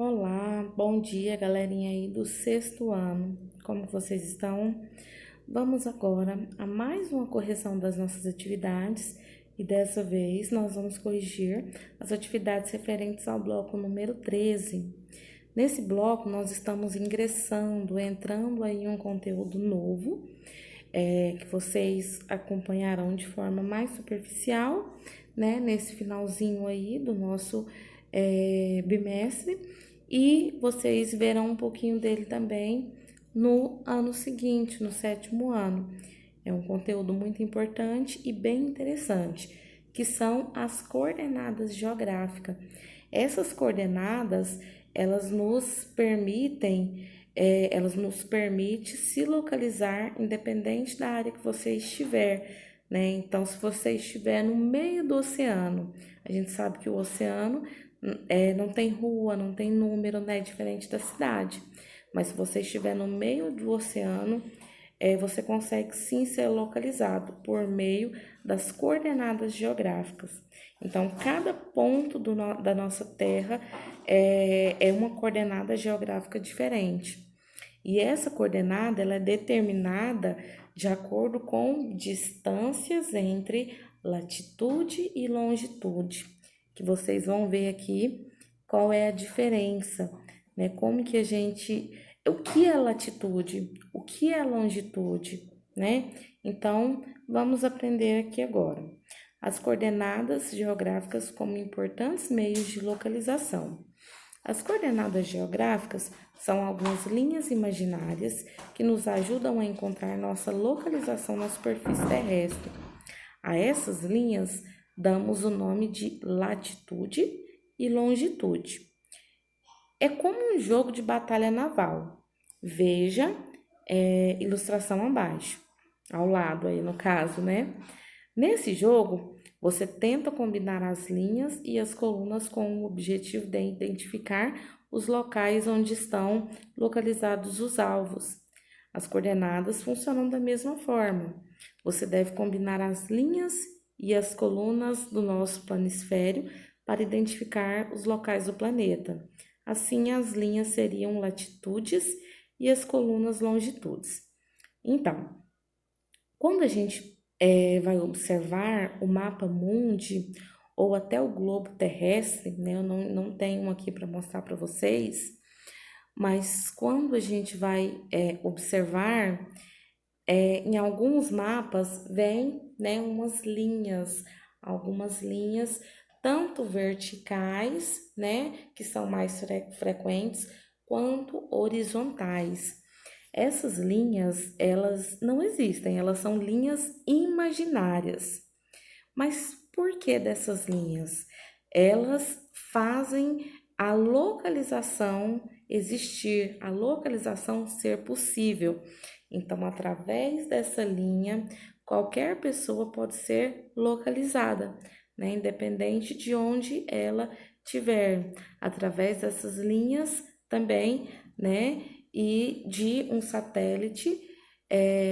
Olá, bom dia, galerinha aí do sexto ano. Como que vocês estão? Vamos agora a mais uma correção das nossas atividades e dessa vez nós vamos corrigir as atividades referentes ao bloco número 13. Nesse bloco nós estamos entrando aí em um conteúdo novo, que vocês acompanharão de forma mais superficial, né, nesse finalzinho aí do nosso bimestre, e vocês verão um pouquinho dele também no ano seguinte, no sétimo ano. É um conteúdo muito importante e bem interessante, que são as coordenadas geográficas. Essas coordenadas, elas nos permitem se localizar independente da área que você estiver, né? Então, se você estiver no meio do oceano, a gente sabe que o oceano não tem rua, não tem número, né? Diferente da cidade. Mas se você estiver no meio do oceano, você consegue sim ser localizado por meio das coordenadas geográficas. Então, cada ponto da nossa Terra é uma coordenada geográfica diferente. E essa coordenada ela é determinada de acordo com distâncias entre latitude e longitude, que vocês vão ver aqui qual é a diferença, né? Como que a gente, o que é latitude, o que é longitude, né? Então, vamos aprender aqui agora. As coordenadas geográficas como importantes meios de localização. As coordenadas geográficas são algumas linhas imaginárias que nos ajudam a encontrar nossa localização na superfície terrestre. A essas linhas damos o nome de latitude e longitude. É como um jogo de batalha naval. Veja, ilustração abaixo, ao lado aí no caso, né? Nesse jogo, você tenta combinar as linhas e as colunas com o objetivo de identificar os locais onde estão localizados os alvos. As coordenadas funcionam da mesma forma. Você deve combinar as linhas e as colunas do nosso planisfério para identificar os locais do planeta. Assim, as linhas seriam latitudes e as colunas longitudes. Então, quando a gente vai observar o mapa mundi ou até o globo terrestre, né? Eu não tenho aqui para mostrar para vocês, mas quando a gente vai observar, em alguns mapas vem, né, algumas linhas, tanto verticais, né, que são mais frequentes, quanto horizontais. Essas linhas, elas não existem, elas são linhas imaginárias. Mas por que dessas linhas? Elas fazem a localização existir, a localização ser possível. Então, através dessa linha, qualquer pessoa pode ser localizada, né? Independente de onde ela estiver. Através dessas linhas também, né? E de um satélite,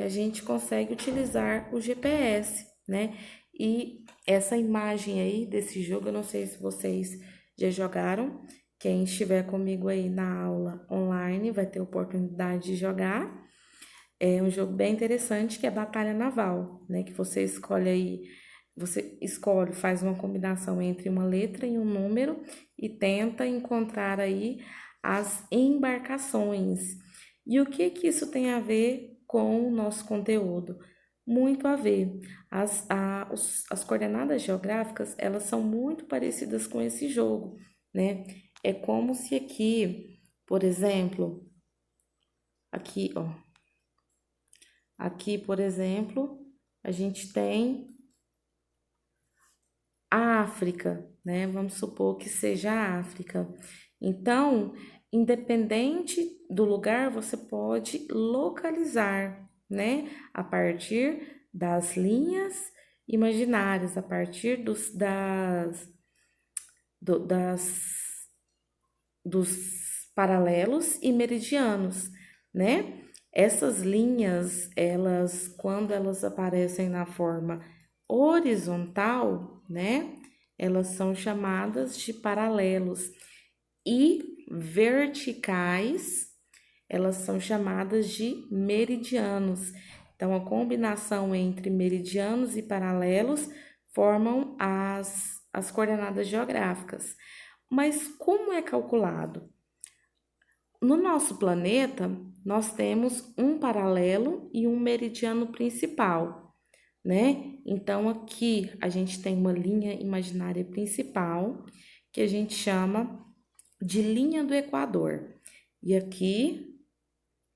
a gente consegue utilizar o GPS, né? E essa imagem aí desse jogo, eu não sei se vocês já jogaram. Quem estiver comigo aí na aula online vai ter oportunidade de jogar. É um jogo bem interessante que é Batalha Naval, né? Que você escolhe aí, você escolhe, faz uma combinação entre uma letra e um número e tenta encontrar aí as embarcações. E o que que isso tem a ver com o nosso conteúdo? Muito a ver. As coordenadas geográficas, elas são muito parecidas com esse jogo, né? É como se aqui, por exemplo, aqui, ó, aqui, por exemplo, a gente tem a África, né? Vamos supor que seja a África. Então, independente do lugar, você pode localizar, né? A partir das linhas imaginárias, a partir do- das, dos paralelos e meridianos, né? Essas linhas, elas, quando elas aparecem na forma horizontal, né? Elas são chamadas de paralelos. e verticais, elas são chamadas de meridianos. Então, a combinação entre meridianos e paralelos formam as coordenadas geográficas. Mas como é calculado? No nosso planeta, nós temos um paralelo e um meridiano principal, né? Então, aqui a gente tem uma linha imaginária principal, que a gente chama de linha do Equador. E aqui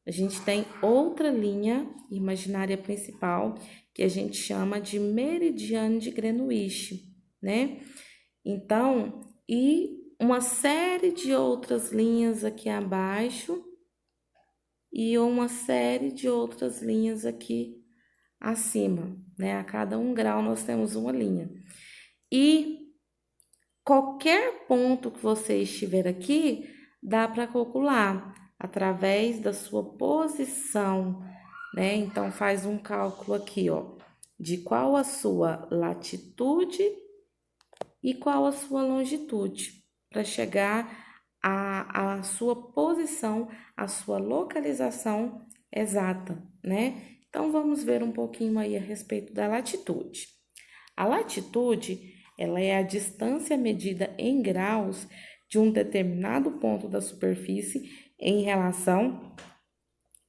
a gente tem outra linha imaginária principal, que a gente chama de meridiano de Greenwich, né? Então, e uma série de outras linhas aqui abaixo e uma série de outras linhas aqui acima, né? A cada 1 grau nós temos uma linha. E qualquer ponto que você estiver aqui, dá para calcular através da sua posição, né? Então, faz um cálculo aqui, ó, de qual a sua latitude e qual a sua longitude, para chegar à sua posição, à sua localização exata, né? Então, vamos ver um pouquinho aí a respeito da latitude. A latitude, ela é a distância medida em graus de um determinado ponto da superfície em relação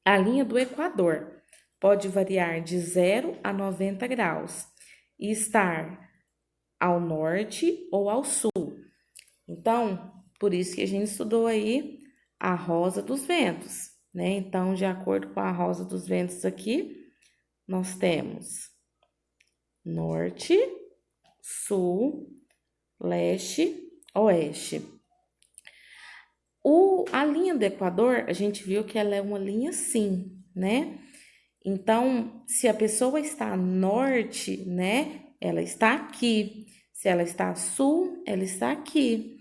à linha do Equador. Pode variar de 0 a 90 graus e estar ao norte ou ao sul. Então, por isso que a gente estudou aí a rosa dos ventos, né? Então, de acordo com a rosa dos ventos aqui, nós temos norte, sul, leste, oeste. A linha do Equador, a gente viu que ela é uma linha assim, né? Então, se a pessoa está a norte, né, ela está aqui. Se ela está a sul, ela está aqui,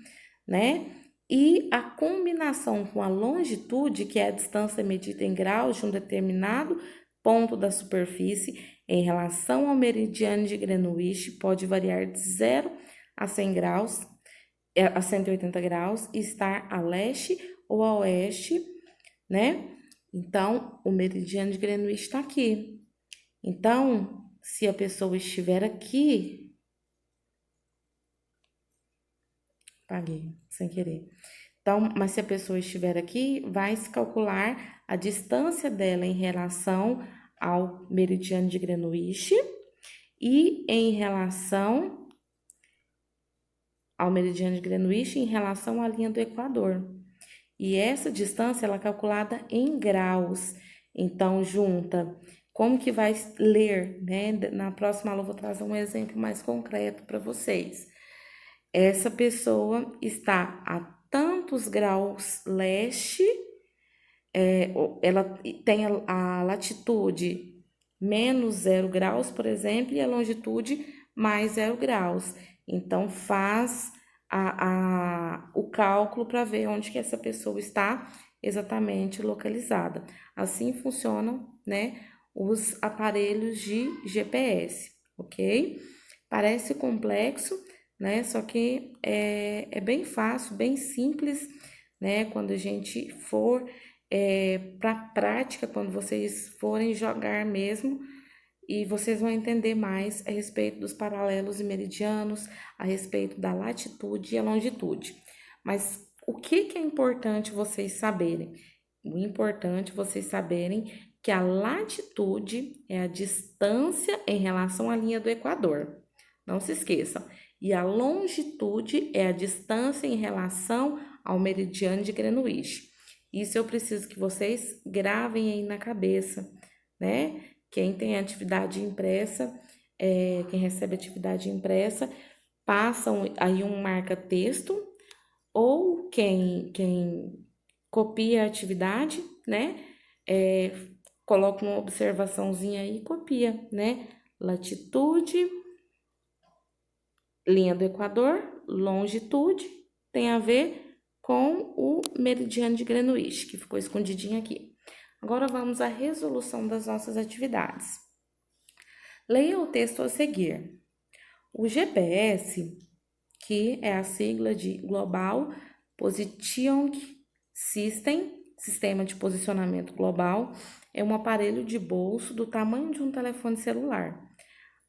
né? E a combinação com a longitude, que é a distância medida em graus de um determinado ponto da superfície em relação ao meridiano de Greenwich, pode variar de 0 a 100 graus, a 180 graus, e estar a leste ou a oeste, né? Então, o meridiano de Greenwich está aqui. Então, se a pessoa estiver aqui, apaguei sem querer. Então, mas se a pessoa estiver aqui, vai se calcular a distância dela em relação ao meridiano de Greenwich e em relação ao meridiano de Greenwich em relação à linha do Equador. E essa distância ela é calculada em graus. Então, junta. Como que vai ler, né? Na próxima aula eu vou trazer um exemplo mais concreto para vocês. Essa pessoa está a tantos graus leste, ela tem a latitude menos 0 graus, por exemplo, e a longitude mais 0 graus. Então, faz o cálculo para ver onde que essa pessoa está exatamente localizada. Assim funcionam, né, os aparelhos de GPS, ok? Parece complexo, né? Só que é bem fácil, bem simples, né? Quando a gente for para a prática, quando vocês forem jogar mesmo, e vocês vão entender mais a respeito dos paralelos e meridianos, a respeito da latitude e a longitude. Mas o que é importante vocês saberem? O importante é vocês saberem que a latitude é a distância em relação à linha do Equador. Não se esqueçam. E a longitude é a distância em relação ao meridiano de Greenwich. Isso eu preciso que vocês gravem aí na cabeça, né? Quem tem atividade impressa, quem recebe atividade impressa, passam aí um marca-texto, ou quem copia a atividade, né? Coloca uma observaçãozinha aí e copia, né? Latitude, linha do Equador, longitude, tem a ver com o meridiano de Greenwich, que ficou escondidinho aqui. Agora vamos à resolução das nossas atividades. Leia o texto a seguir. O GPS, que é a sigla de Global Positioning System, sistema de posicionamento global, é um aparelho de bolso do tamanho de um telefone celular,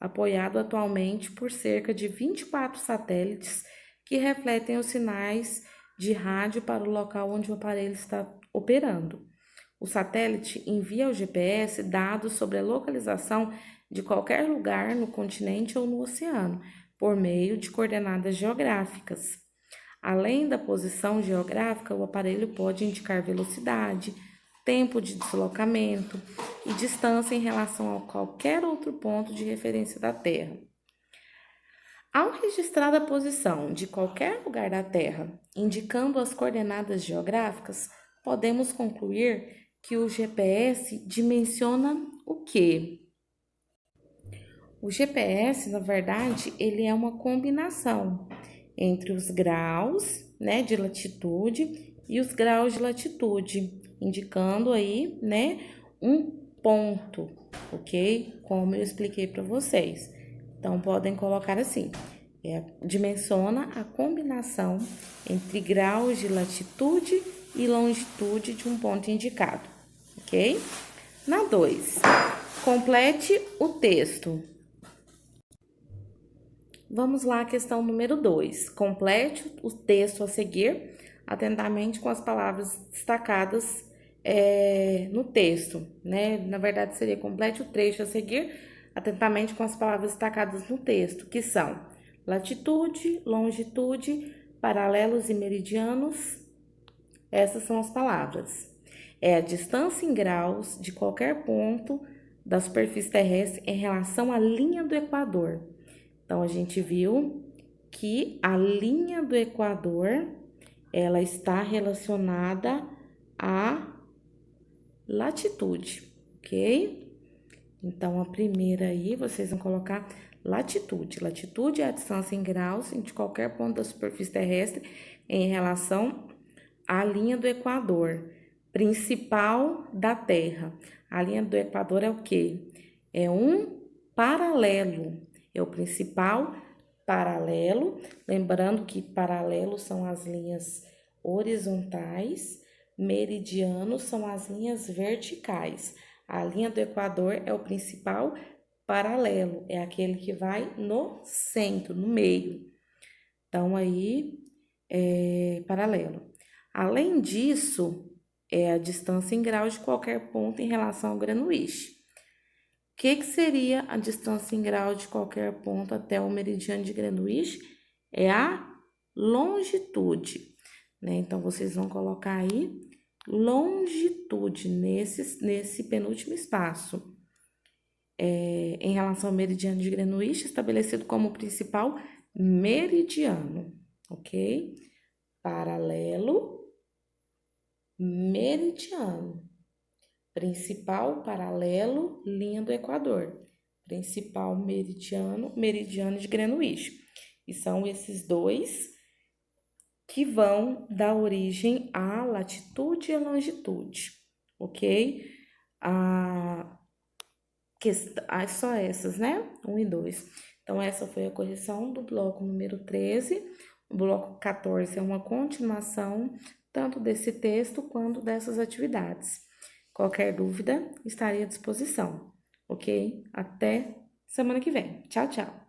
apoiado atualmente por cerca de 24 satélites que refletem os sinais de rádio para o local onde o aparelho está operando. O satélite envia ao GPS dados sobre a localização de qualquer lugar no continente ou no oceano, por meio de coordenadas geográficas. Além da posição geográfica, o aparelho pode indicar velocidade, tempo de deslocamento e distância em relação a qualquer outro ponto de referência da Terra. Ao registrar a posição de qualquer lugar da Terra, indicando as coordenadas geográficas, podemos concluir que o GPS dimensiona o quê? O GPS, na verdade, ele é uma combinação entre os graus, né, de latitude e os graus de latitude, indicando aí, né, um ponto, ok? Como eu expliquei para vocês. Então, podem colocar assim, dimensiona a combinação entre graus de latitude e longitude de um ponto indicado, ok? Na 2, complete o texto. Vamos lá à questão número 2. Complete o texto a seguir atentamente com as palavras destacadas no texto, né? Na verdade, seria complete o trecho a seguir atentamente com as palavras destacadas no texto, que são latitude, longitude, paralelos e meridianos. Essas são as palavras. É a distância em graus de qualquer ponto da superfície terrestre em relação à linha do Equador. Então, a gente viu que a linha do Equador, ela está relacionada à latitude, ok? Então, a primeira aí, vocês vão colocar latitude. Latitude é a distância em graus de qualquer ponto da superfície terrestre em relação à linha do Equador, principal da Terra. A linha do Equador é o quê? É um paralelo. É o principal paralelo, lembrando que paralelos são as linhas horizontais, meridianos são as linhas verticais. A linha do Equador é o principal paralelo, é aquele que vai no centro, no meio. Então, aí, é paralelo. Além disso, é a distância em graus de qualquer ponto em relação ao Greenwich. O que seria a distância em grau de qualquer ponto até o meridiano de Greenwich? É a longitude, né? Então, vocês vão colocar aí longitude nesse penúltimo espaço. Em relação ao meridiano de Greenwich, estabelecido como principal meridiano, ok? Paralelo, meridiano. Principal, paralelo, linha do Equador. Principal, meridiano de Greenwich. E são esses dois que vão dar origem à latitude e à longitude, ok? Só essas, né? 1 e 2. Então, essa foi a correção do bloco número 13. O bloco 14 é uma continuação tanto desse texto quanto dessas atividades. Qualquer dúvida, estarei à disposição, ok? Até semana que vem. Tchau, tchau!